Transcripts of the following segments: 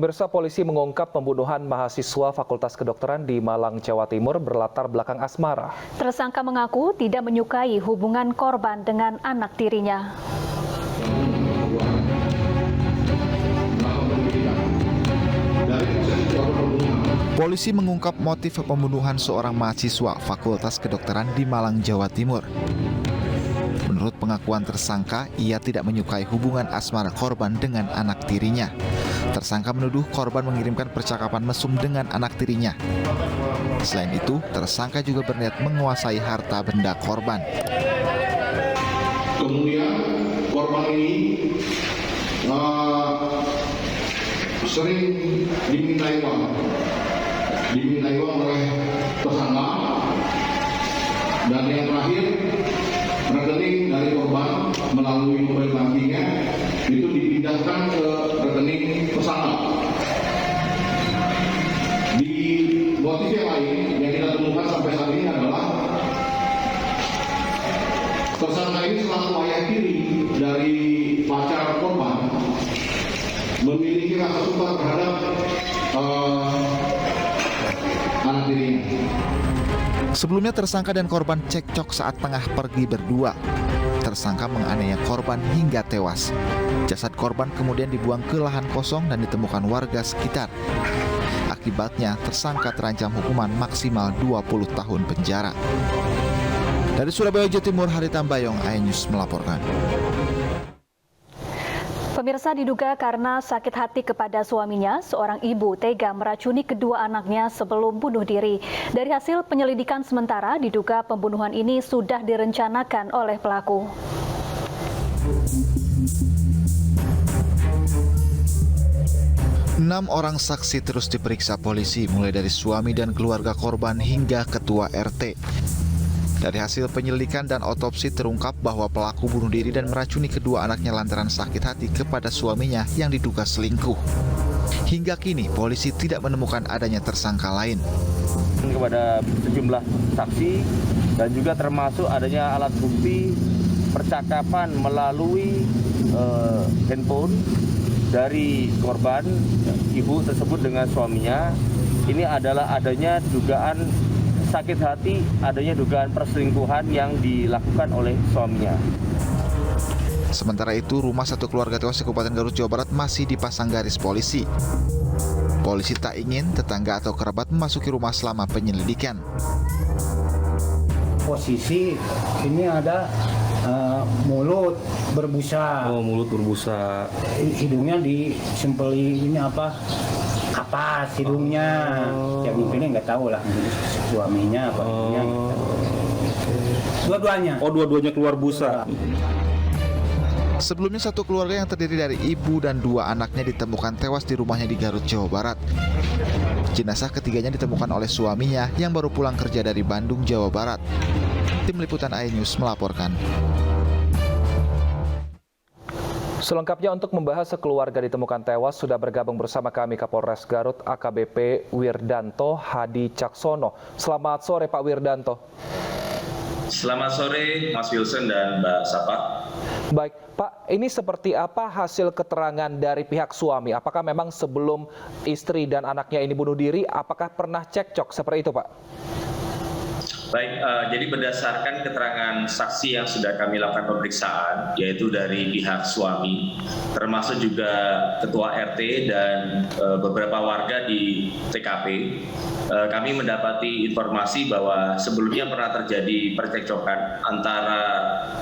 Pemirsa, polisi mengungkap pembunuhan mahasiswa Fakultas Kedokteran di Malang, Jawa Timur berlatar belakang asmara. Tersangka mengaku tidak menyukai hubungan korban dengan anak tirinya. Polisi mengungkap motif pembunuhan seorang mahasiswa Fakultas Kedokteran di Malang, Jawa Timur. Menurut pengakuan tersangka, ia tidak menyukai hubungan asmara korban dengan anak tirinya. Tersangka menuduh korban mengirimkan percakapan mesum dengan anak tirinya. Selain itu, tersangka juga berniat menguasai harta benda korban. Kemudian korban ini sering dimintai uang oleh tersangka, dan yang terakhir rekening dari korban melalui mobile bankingnya itu dipindahkan ke rekening tersangka. Di motif yang lain yang kita temukan sampai saat ini adalah tersangka ini selaku ayah tiri dari pacar korban memiliki rasa suka terhadap anak tirinya. Sebelumnya tersangka dan korban cekcok saat tengah pergi berdua. Tersangka menganiaya korban hingga tewas. Jasad korban kemudian dibuang ke lahan kosong dan ditemukan warga sekitar. Akibatnya tersangka terancam hukuman maksimal 20 tahun penjara. Dari Surabaya, Jawa Timur, Hari Tambayong, iNews melaporkan. Pemirsa, diduga karena sakit hati kepada suaminya, seorang ibu tega meracuni kedua anaknya sebelum bunuh diri. Dari hasil penyelidikan sementara, diduga pembunuhan ini sudah direncanakan oleh pelaku. Enam orang saksi terus diperiksa polisi, mulai dari suami dan keluarga korban hingga ketua RT. Dari hasil penyelidikan dan otopsi terungkap bahwa pelaku bunuh diri dan meracuni kedua anaknya lantaran sakit hati kepada suaminya yang diduga selingkuh. Hingga kini polisi tidak menemukan adanya tersangka lain. Kepada sejumlah saksi dan juga termasuk adanya alat bukti percakapan melalui handphone dari korban ibu tersebut dengan suaminya. Ini adalah adanya dugaan sakit hati, adanya dugaan perselingkuhan yang dilakukan oleh suaminya. Sementara itu, rumah satu keluarga tewas di Kabupaten Garut, Jawa Barat masih dipasang garis polisi. Polisi tak ingin tetangga atau kerabat memasuki rumah selama penyelidikan. Posisi ini ada mulut berbusa. Oh, mulut berbusa. Hidungnya disempeli ini apa? Kapas hidungnya. Ya mungkin nggak tahu lah suaminya apa ibunya. Dua-duanya. Oh, dua-duanya keluar busa. Sebelumnya satu keluarga yang terdiri dari ibu dan dua anaknya ditemukan tewas di rumahnya di Garut, Jawa Barat. Jenazah ketiganya ditemukan oleh suaminya yang baru pulang kerja dari Bandung, Jawa Barat. Tim Liputan iNews melaporkan. Selengkapnya untuk membahas sekeluarga ditemukan tewas sudah bergabung bersama kami Kapolres Garut AKBP Wirdanto Hadi Caksono. Selamat sore Pak Wirdanto. Selamat sore Mas Wilson dan Mbak Sapa. Baik Pak, ini seperti apa hasil keterangan dari pihak suami? Apakah memang sebelum istri dan anaknya ini bunuh diri, apakah pernah cekcok seperti itu Pak? Baik, jadi berdasarkan keterangan saksi yang sudah kami lakukan pemeriksaan, yaitu dari pihak suami, termasuk juga ketua RT dan beberapa warga di TKP, kami mendapati informasi bahwa sebelumnya pernah terjadi percekcokan antara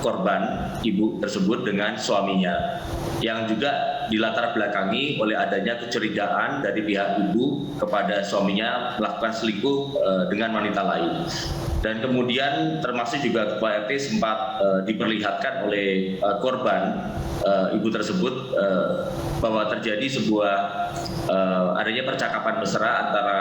korban ibu tersebut dengan suaminya, yang juga dilatar belakangi oleh adanya kecurigaan dari pihak ibu kepada suaminya melakukan selingkuh dengan wanita lain. Dan kemudian termasuk juga ketua RT sempat diperlihatkan oleh korban ibu tersebut bahwa terjadi sebuah adanya percakapan mesra antara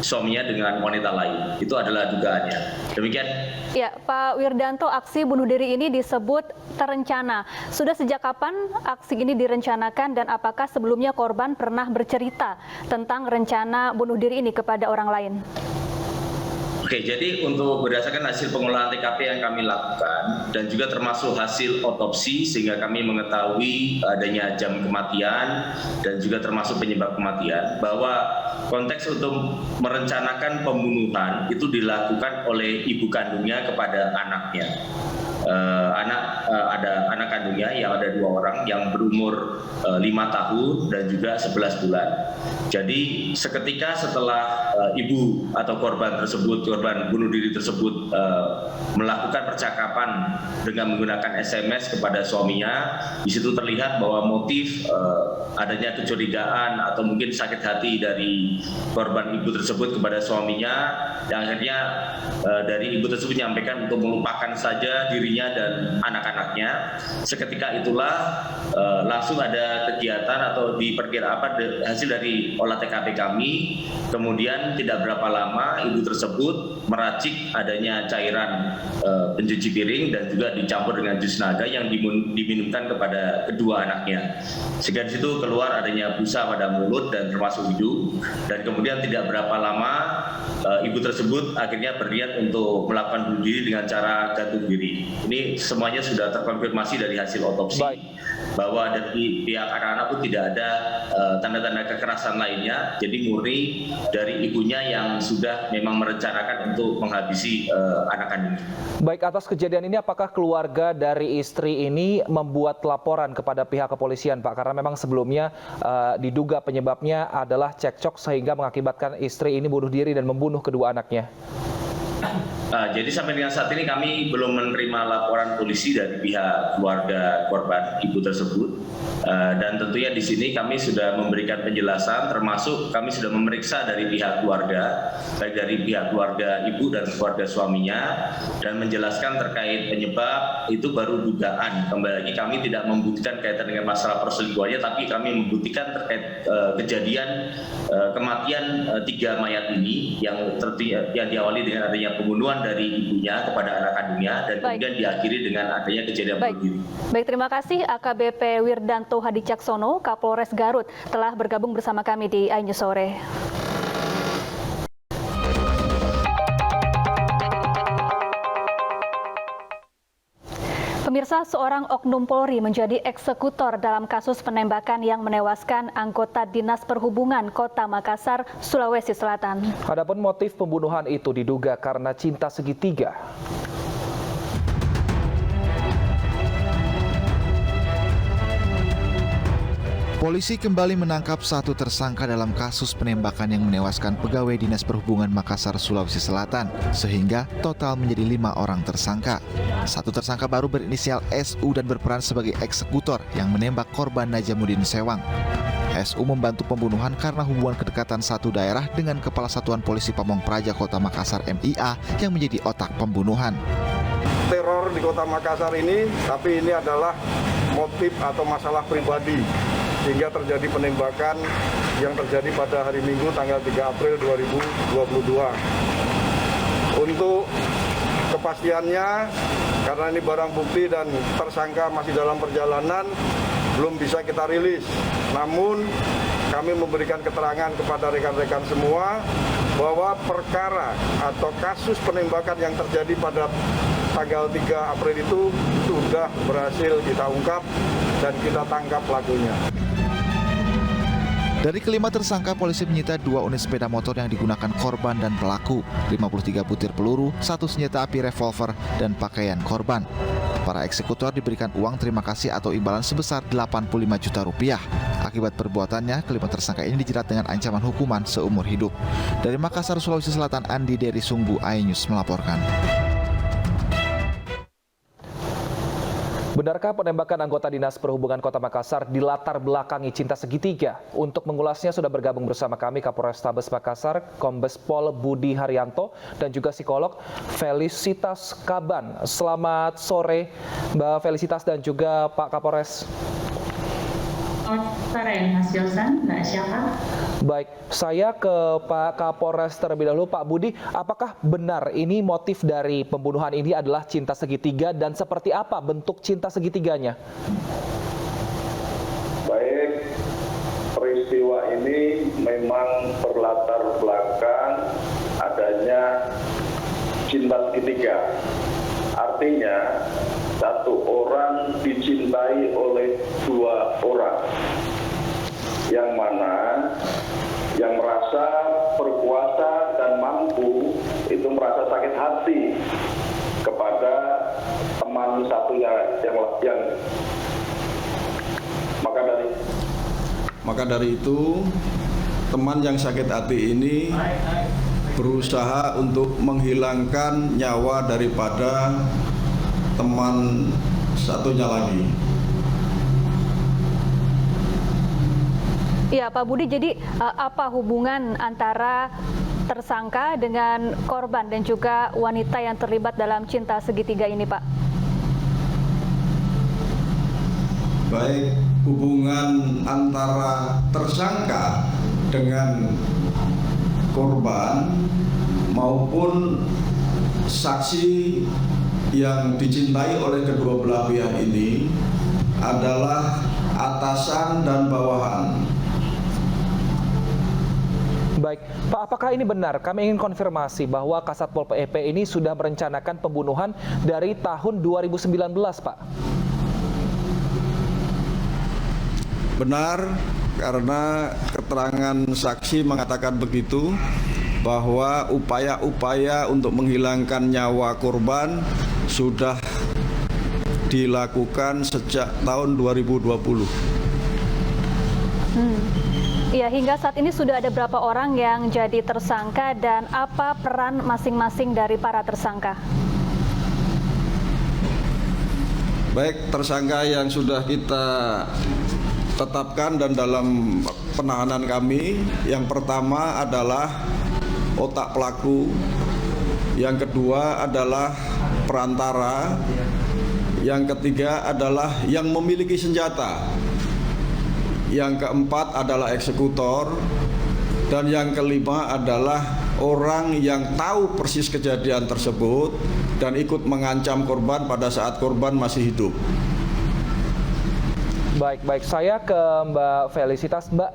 suaminya dengan wanita lain. Itu adalah dugaannya. Demikian. Ya, Pak Wirdanto, aksi bunuh diri ini disebut terencana. Sudah sejak kapan aksi ini direncanakan dan apakah sebelumnya korban pernah bercerita tentang rencana bunuh diri ini kepada orang lain? Oke, jadi untuk berdasarkan hasil pengolahan TKP yang kami lakukan dan juga termasuk hasil otopsi sehingga kami mengetahui adanya jam kematian dan juga termasuk penyebab kematian, bahwa konteks untuk merencanakan pembunuhan itu dilakukan oleh ibu kandungnya kepada anaknya. Ada anak kandungnya yang ada 2 orang yang berumur 5 tahun dan juga 11 bulan. Jadi seketika setelah ibu atau korban bunuh diri tersebut melakukan percakapan dengan menggunakan SMS kepada suaminya, di situ terlihat bahwa motif adanya kecurigaan atau mungkin sakit hati dari korban ibu tersebut kepada suaminya, yang akhirnya dari ibu tersebut menyampaikan untuk melupakan saja dirinya dan anak-anaknya. Seketika itulah langsung ada kegiatan atau diperkirakan hasil dari olah TKP kami, kemudian tidak berapa lama ibu tersebut meracik adanya cairan pencuci piring dan juga dicampur dengan jus naga yang diminumkan kepada kedua anaknya. Sehingga di situ keluar adanya busa pada mulut dan termasuk hidung, dan kemudian tidak berapa lama ibu tersebut akhirnya berniat untuk melakukan bunuh diri dengan cara gantung diri. Ini semuanya sudah terkonfirmasi dari hasil otopsi. Bahwa dari pihak anak-anak pun tidak ada tanda-tanda kekerasan lainnya, jadi murni dari ibunya yang sudah memang merencanakan untuk menghabisi anak kandungnya. Baik, atas kejadian ini apakah keluarga dari istri ini membuat laporan kepada pihak kepolisian, Pak? Karena memang sebelumnya diduga penyebabnya adalah cekcok sehingga mengakibatkan istri ini bunuh diri dan membunuh kedua anaknya. Jadi sampai dengan saat ini kami belum menerima laporan polisi dari pihak keluarga korban ibu tersebut, dan tentunya di sini kami sudah memberikan penjelasan, termasuk kami sudah memeriksa dari pihak keluarga, baik dari pihak keluarga ibu dan keluarga suaminya, dan menjelaskan terkait penyebab itu baru dugaan. Kembali lagi kami tidak membuktikan kaitan dengan masalah perselingkuhannya, tapi kami membuktikan terkait kejadian kematian 3 mayat ini yang diawali dengan adanya pembunuhan dari ibunya kepada anak kandungnya dan kemudian diakhiri dengan adanya kejadian bunuh diri. Baik, terima kasih AKBP Wirdanto Hadi Caksono, Kapolres Garut, telah bergabung bersama kami di iNews Sore. Pemirsa, seorang oknum Polri menjadi eksekutor dalam kasus penembakan yang menewaskan anggota Dinas Perhubungan Kota Makassar, Sulawesi Selatan. Adapun motif pembunuhan itu diduga karena cinta segitiga. Polisi kembali menangkap 1 tersangka dalam kasus penembakan yang menewaskan pegawai Dinas Perhubungan Makassar, Sulawesi Selatan, sehingga total menjadi 5 orang tersangka. 1 tersangka baru berinisial SU dan berperan sebagai eksekutor yang menembak korban Najamuddin Sewang. SU membantu pembunuhan karena hubungan kedekatan satu daerah dengan Kepala Satuan Polisi Pamong Praja Kota Makassar MIA yang menjadi otak pembunuhan. Teror di Kota Makassar ini, tapi ini adalah motif atau masalah pribadi, sehingga terjadi penembakan yang terjadi pada hari Minggu tanggal 3 April 2022. Untuk kepastiannya, karena ini barang bukti dan tersangka masih dalam perjalanan, belum bisa kita rilis. Namun kami memberikan keterangan kepada rekan-rekan semua bahwa perkara atau kasus penembakan yang terjadi pada tanggal 3 April itu sudah berhasil kita ungkap dan kita tangkap pelakunya. Dari kelima tersangka, polisi menyita 2 unit sepeda motor yang digunakan korban dan pelaku, 53 butir peluru, 1 senjata api revolver, dan pakaian korban. Para eksekutor diberikan uang terima kasih atau imbalan sebesar 85 juta rupiah. Akibat perbuatannya, kelima tersangka ini dijerat dengan ancaman hukuman seumur hidup. Dari Makassar, Sulawesi Selatan, Andi Dery Sunggu, iNews melaporkan. Benarkah penembakan anggota Dinas Perhubungan Kota Makassar dilatar belakangi cinta segitiga? Untuk mengulasnya sudah bergabung bersama kami Kapolrestabes Makassar, Kombes Pol Budi Haryanto, dan juga psikolog Felicitas Kaban. Selamat sore Mbak Felicitas dan juga Pak Kapolres. Selamat sore Mas Yosan, Mbak Syafa. Baik, saya ke Pak Kapolres terlebih dahulu. Pak Budi, apakah benar ini motif dari pembunuhan ini adalah cinta segitiga dan seperti apa bentuk cinta segitiganya? Baik, peristiwa ini memang berlatar belakang adanya cinta segitiga. Artinya satu orang dicintai oleh dua orang, yang mana yang merasa berkuasa dan mampu itu merasa sakit hati kepada teman satunya yang maka dari itu teman yang sakit hati ini berusaha untuk menghilangkan nyawa daripada teman satunya lagi. Iya, Pak Budi, jadi apa hubungan antara tersangka dengan korban dan juga wanita yang terlibat dalam cinta segitiga ini, Pak? Baik hubungan antara tersangka dengan korban maupun saksi yang dicintai oleh kedua belah pihak ini adalah atasan dan bawahan. Baik, Pak, apakah ini benar? Kami ingin konfirmasi bahwa Kasat Pol PP ini sudah merencanakan pembunuhan dari tahun 2019, Pak. Benar, karena keterangan saksi mengatakan begitu, bahwa upaya-upaya untuk menghilangkan nyawa korban sudah dilakukan sejak tahun 2020. Ya, hingga saat ini sudah ada berapa orang yang jadi tersangka dan apa peran masing-masing dari para tersangka? Baik, tersangka yang sudah kita tetapkan dan dalam penahanan kami, yang pertama adalah otak pelaku, yang kedua adalah perantara, yang ketiga adalah yang memiliki senjata, yang keempat adalah eksekutor, dan yang kelima adalah orang yang tahu persis kejadian tersebut dan ikut mengancam korban pada saat korban masih hidup. Baik, saya ke Mbak Felicitas. Mbak,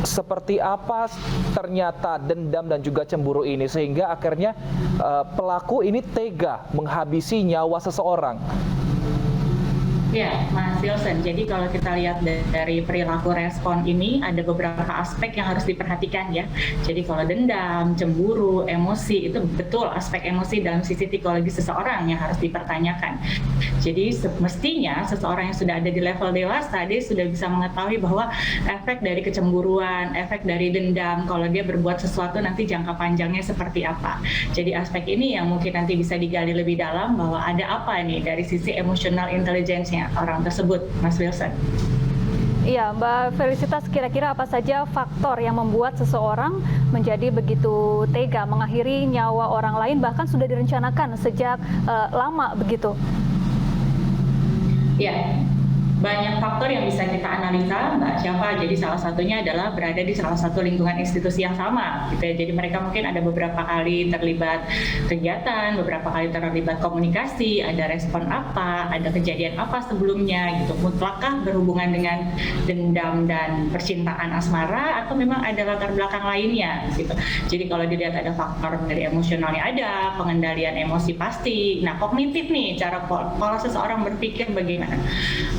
seperti apa ternyata dendam dan juga cemburu ini sehingga akhirnya pelaku ini tega menghabisi nyawa seseorang? Ya, Mas Wilson. Jadi kalau kita lihat dari perilaku respon ini ada beberapa aspek yang harus diperhatikan ya. Jadi kalau dendam, cemburu, emosi itu betul aspek emosi dalam sisi psikologi seseorang yang harus dipertanyakan. Jadi semestinya seseorang yang sudah ada di level dewasa dia sudah bisa mengetahui bahwa efek dari kecemburuan, efek dari dendam kalau dia berbuat sesuatu nanti jangka panjangnya seperti apa. Jadi aspek ini yang mungkin nanti bisa digali lebih dalam bahwa ada apa nih dari sisi emotional intelligence orang tersebut, Mas Wilson. Iya, Mbak Felicitas, kira-kira apa saja faktor yang membuat seseorang menjadi begitu tega mengakhiri nyawa orang lain bahkan sudah direncanakan sejak lama begitu? Ya, banyak faktor yang bisa kita analisa, Mbak Syafa. Jadi salah satunya adalah berada di salah satu lingkungan institusi yang sama, gitu ya. Jadi mereka mungkin ada beberapa kali terlibat kegiatan, beberapa kali terlibat komunikasi, ada respon apa, ada kejadian apa sebelumnya, gitu. Mutlakkah berhubungan dengan dendam dan percintaan asmara, atau memang ada latar belakang lainnya, gitu. Jadi kalau dilihat ada faktor dari emosionalnya ada, pengendalian emosi pasti. Nah, kognitif nih, cara pola seseorang berpikir bagaimana.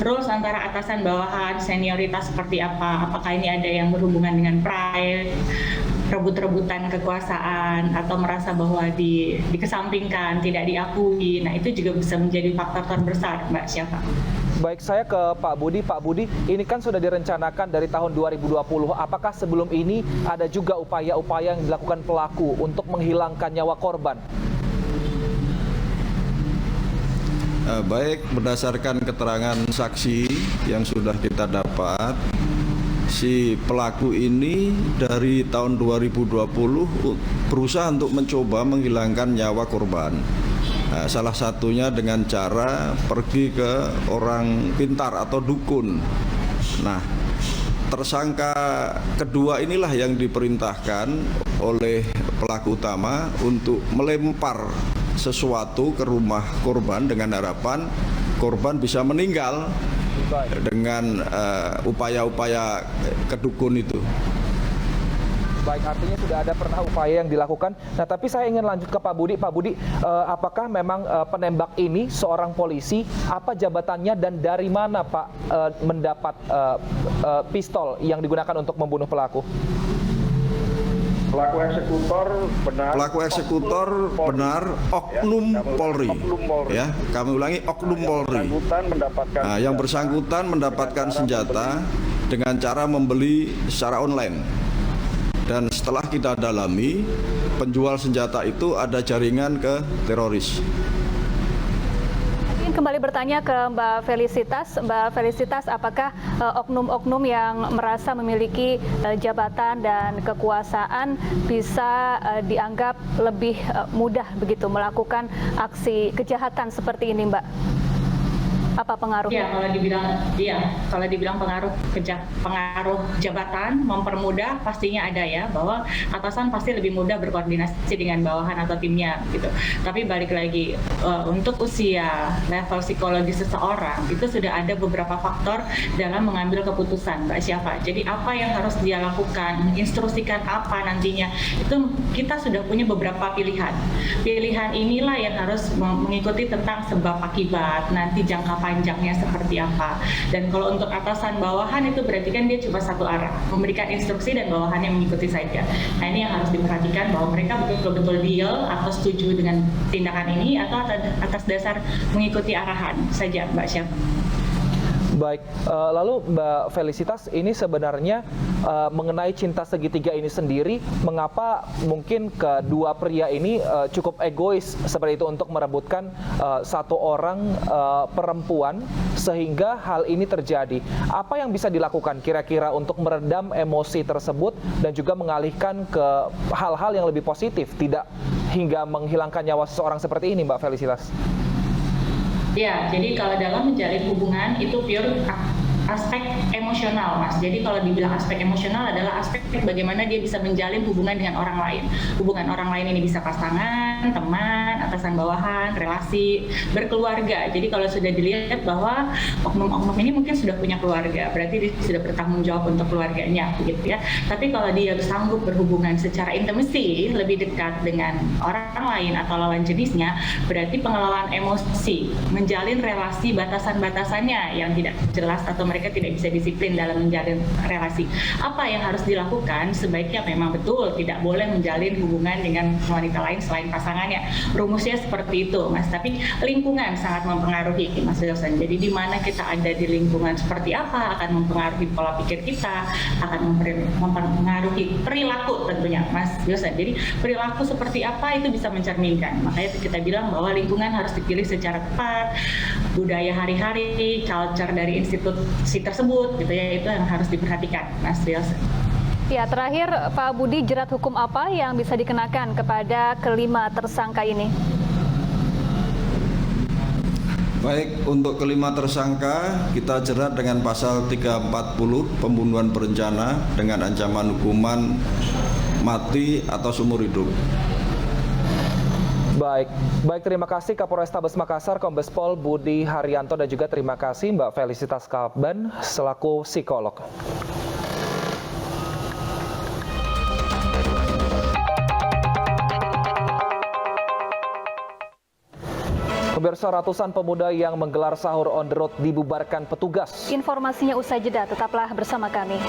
Rules antara atasan bawahan, senioritas seperti apa, apakah ini ada yang berhubungan dengan pride, rebut-rebutan kekuasaan, atau merasa bahwa dikesampingkan, tidak diakui. Nah, itu juga bisa menjadi faktor terbesar, Mbak Syafa. Baik, saya ke Pak Budi. Pak Budi, ini kan sudah direncanakan dari tahun 2020. Apakah sebelum ini ada juga upaya-upaya yang dilakukan pelaku untuk menghilangkan nyawa korban? Baik, berdasarkan keterangan saksi yang sudah kita dapat, si pelaku ini dari tahun 2020 berusaha untuk mencoba menghilangkan nyawa korban. Salah satunya dengan cara pergi ke orang pintar atau dukun. Nah, tersangka kedua inilah yang diperintahkan oleh pelaku utama untuk melempar sesuatu ke rumah korban dengan harapan korban bisa meninggal dengan upaya-upaya kedukun itu. Baik, artinya sudah ada pernah upaya yang dilakukan. Nah, tapi saya ingin lanjut ke Pak Budi. Pak Budi, apakah memang penembak ini seorang polisi? Apa jabatannya dan dari mana Pak mendapat pistol yang digunakan untuk membunuh pelaku? Pelaku eksekutor benar oknum Polri. Ya, kami ulangi, oknum Polri. Yang bersangkutan mendapatkan senjata dengan cara membeli secara online. Dan setelah kita dalami, penjual senjata itu ada jaringan ke teroris. Ingin kembali bertanya ke Mbak Felicitas. Mbak Felicitas, apakah oknum-oknum yang merasa memiliki jabatan dan kekuasaan bisa dianggap lebih mudah begitu melakukan aksi kejahatan seperti ini, Mbak? Apa pengaruhnya? Kalau dibilang pengaruh jabatan mempermudah, pastinya ada ya, bahwa atasan pasti lebih mudah berkoordinasi dengan bawahan atau timnya gitu. Tapi balik lagi, untuk usia, level psikologi seseorang itu sudah ada beberapa faktor dalam mengambil keputusan, Mbak Syafa. Jadi apa yang harus dia lakukan, menginstruksikan apa nantinya, itu kita sudah punya beberapa pilihan. Pilihan inilah yang harus mengikuti tentang sebab akibat, nanti jangka panjangnya seperti apa. Dan kalau untuk atasan bawahan itu berarti kan dia cuma satu arah, memberikan instruksi dan bawahannya mengikuti saja. Nah, ini yang harus diperhatikan, bahwa mereka betul-betul deal atau setuju dengan tindakan ini atau atas dasar mengikuti arahan saja, Mbak Syafa. Baik, lalu Mbak Felicitas, ini sebenarnya mengenai cinta segitiga ini sendiri, mengapa mungkin kedua pria ini cukup egois seperti itu untuk merebutkan satu orang perempuan sehingga hal ini terjadi? Apa yang bisa dilakukan kira-kira untuk meredam emosi tersebut dan juga mengalihkan ke hal-hal yang lebih positif, tidak hingga menghilangkan nyawa seseorang seperti ini, Mbak Felicitas? Ya, jadi kalau dalam menjalin hubungan itu pure aspek emosional, Mas. Jadi kalau dibilang aspek emosional adalah aspek bagaimana dia bisa menjalin hubungan dengan orang lain. Hubungan orang lain ini bisa pasangan, teman, atasan bawahan, relasi, berkeluarga. Jadi kalau sudah dilihat bahwa oknum-oknum ini mungkin sudah punya keluarga, berarti dia sudah bertanggung jawab untuk keluarganya, begitu ya. Tapi kalau dia sanggup berhubungan secara intimasi, lebih dekat dengan orang lain atau lawan jenisnya, berarti pengelolaan emosi, menjalin relasi batasan-batasannya yang tidak jelas atau mereka tidak bisa disiplin dalam menjalin relasi. Apa yang harus dilakukan? Sebaiknya memang betul tidak boleh menjalin hubungan dengan wanita lain selain pasangannya. Rumusnya seperti itu, Mas. Tapi lingkungan sangat mempengaruhi, Mas Wilson. Jadi di mana kita ada di lingkungan seperti apa akan mempengaruhi pola pikir kita, akan mempengaruhi perilaku tentunya, Mas Wilson. Jadi perilaku seperti apa itu bisa mencerminkan. Makanya kita bilang bahwa lingkungan harus dipilih secara tepat, budaya hari-hari, culture dari institusi tersebut, gitu ya, itu yang harus diperhatikan, Mas Wilson. Ya, terakhir Pak Budi, jerat hukum apa yang bisa dikenakan kepada kelima tersangka ini? Baik, untuk kelima tersangka kita jerat dengan pasal 340 pembunuhan berencana dengan ancaman hukuman mati atau seumur hidup. Baik, terima kasih Kapolrestabes Makassar Kombes Pol Budi Haryanto dan juga terima kasih Mbak Felicitas Kaban selaku psikolog. Pemirsa, ratusan pemuda yang menggelar sahur on the road dibubarkan petugas. Informasinya usai jeda, tetaplah bersama kami.